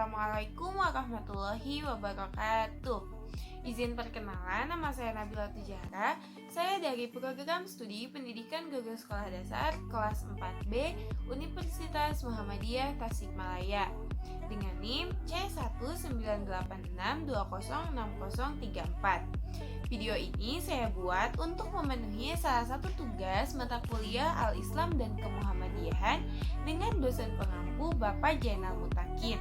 Assalamualaikum warahmatullahi wabarakatuh. Izin perkenalan, nama saya Nabila Tujara. Saya dari program studi Pendidikan Guru Sekolah Dasar kelas 4B Universitas Muhammadiyah Tasikmalaya dengan NIM C19862060034. Video ini saya buat untuk memenuhi salah satu tugas mata kuliah Al-Islam dan Kemuhammadiyahan dengan dosen pengampu Bapak Jainal Mutakin.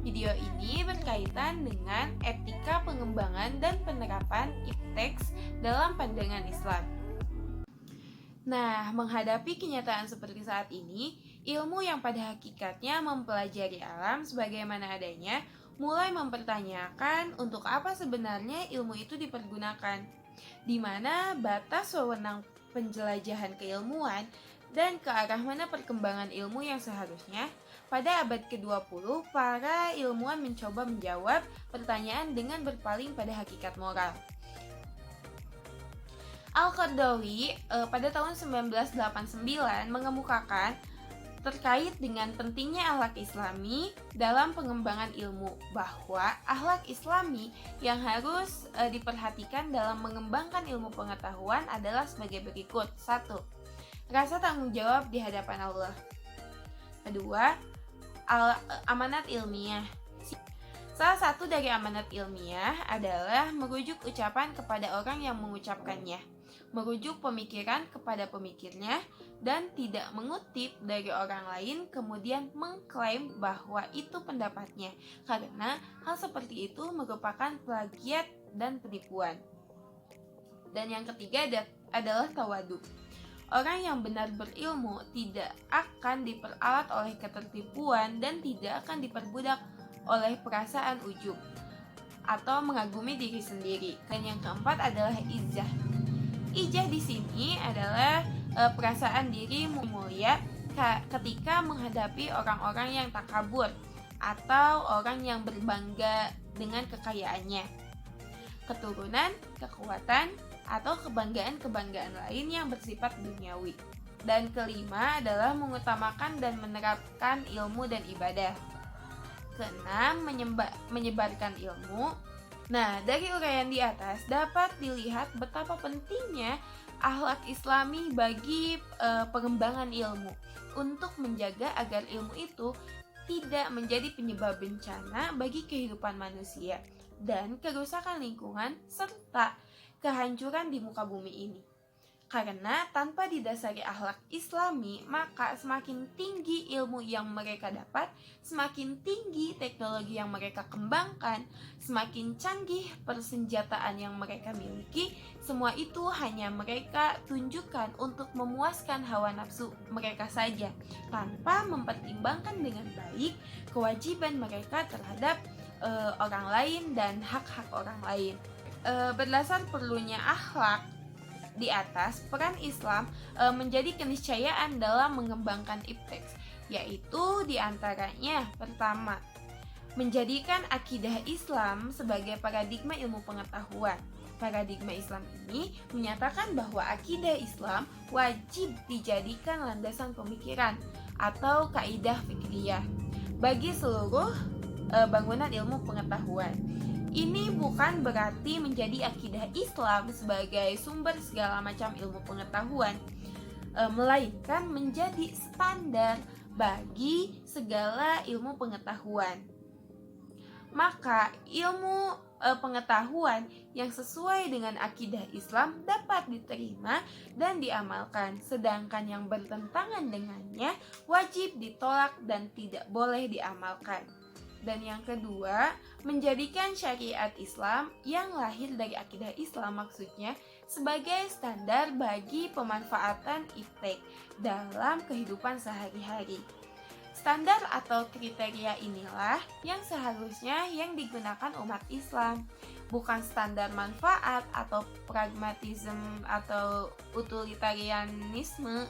Video ini berkaitan dengan etika pengembangan dan penerapan ipteks dalam pandangan Islam. Nah, menghadapi kenyataan seperti saat ini, ilmu yang pada hakikatnya mempelajari alam sebagaimana adanya mulai mempertanyakan untuk apa sebenarnya ilmu itu dipergunakan, di mana batas wewenang penjelajahan keilmuan dan ke arah mana perkembangan ilmu yang seharusnya. Pada abad ke-20, para ilmuwan mencoba menjawab pertanyaan dengan berpaling pada hakikat moral. Al-Qardawi pada tahun 1989 mengemukakan terkait dengan pentingnya akhlak Islami dalam pengembangan ilmu, bahwa akhlak Islami yang harus diperhatikan dalam mengembangkan ilmu pengetahuan adalah sebagai berikut. 1. Rasa tanggung jawab di hadapan Allah. 2. Amanat ilmiah. Salah satu dari amanat ilmiah adalah merujuk ucapan kepada orang yang mengucapkannya, merujuk pemikiran kepada pemikirnya, dan tidak mengutip dari orang lain kemudian mengklaim bahwa itu pendapatnya, karena hal seperti itu merupakan plagiat dan penipuan. Dan yang ketiga adalah tawadu. Orang yang benar berilmu tidak akan diperalat oleh ketertipuan dan tidak akan diperbudak oleh perasaan ujub atau mengagumi diri sendiri. Dan yang keempat adalah izzah. Izzah di sini adalah perasaan diri mulia ketika menghadapi orang-orang yang takabur atau orang yang berbangga dengan kekayaannya, keturunan, kekuatan, atau kebanggaan-kebanggaan lain yang bersifat duniawi. Dan kelima adalah mengutamakan dan menerapkan ilmu dan ibadah. Keenam, menyebarkan ilmu. Nah, dari uraian di atas dapat dilihat betapa pentingnya akhlak Islami bagi pengembangan ilmu untuk menjaga agar ilmu itu tidak menjadi penyebab bencana bagi kehidupan manusia dan kerusakan lingkungan serta kehancuran di muka bumi ini. Karena tanpa didasari akhlak Islami, maka semakin tinggi ilmu yang mereka dapat, semakin tinggi teknologi yang mereka kembangkan, semakin canggih persenjataan yang mereka miliki, semua itu hanya mereka tunjukkan untuk memuaskan hawa nafsu mereka saja, tanpa mempertimbangkan dengan baik kewajiban mereka terhadap orang lain dan hak-hak orang lain. Berdasar perlunya akhlak di atas, peran Islam menjadi keniscayaan dalam mengembangkan ipteks, yaitu diantaranya pertama, menjadikan akidah Islam sebagai paradigma ilmu pengetahuan. Paradigma Islam ini menyatakan bahwa akidah Islam wajib dijadikan landasan pemikiran atau kaidah fikriyah bagi seluruh bangunan ilmu pengetahuan. Ini bukan berarti menjadi akidah Islam sebagai sumber segala macam ilmu pengetahuan, melainkan menjadi standar bagi segala ilmu pengetahuan. Maka ilmu pengetahuan yang sesuai dengan akidah Islam dapat diterima dan diamalkan, sedangkan yang bertentangan dengannya wajib ditolak dan tidak boleh diamalkan. Dan yang kedua, menjadikan syariat Islam yang lahir dari akidah Islam maksudnya sebagai standar bagi pemanfaatan iptek dalam kehidupan sehari-hari. Standar atau kriteria inilah yang seharusnya yang digunakan umat Islam, bukan standar manfaat atau pragmatisme atau utilitarianisme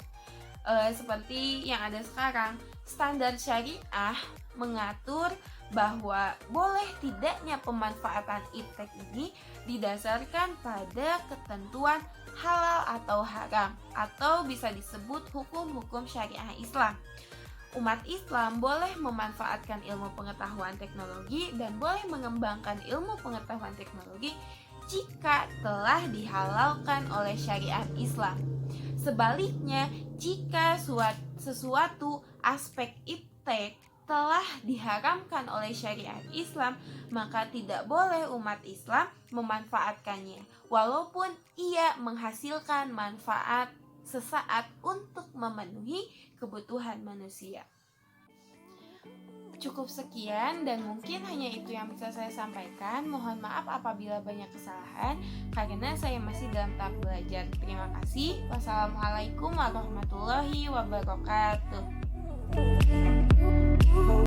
seperti yang ada sekarang. Standar syariah mengatur bahwa boleh tidaknya pemanfaatan iptek ini didasarkan pada ketentuan halal atau haram, atau bisa disebut hukum-hukum syariah Islam. Umat Islam boleh memanfaatkan ilmu pengetahuan teknologi dan boleh mengembangkan ilmu pengetahuan teknologi jika telah dihalalkan oleh syariat Islam. Sebaliknya, jika sesuatu aspek iptek telah diharamkan oleh syariat Islam, maka tidak boleh umat Islam memanfaatkannya, walaupun ia menghasilkan manfaat sesaat untuk memenuhi kebutuhan manusia. Cukup sekian dan mungkin hanya itu yang bisa saya sampaikan. Mohon maaf apabila banyak kesalahan karena saya masih dalam tahap belajar. Terima kasih. Wassalamualaikum warahmatullahi wabarakatuh.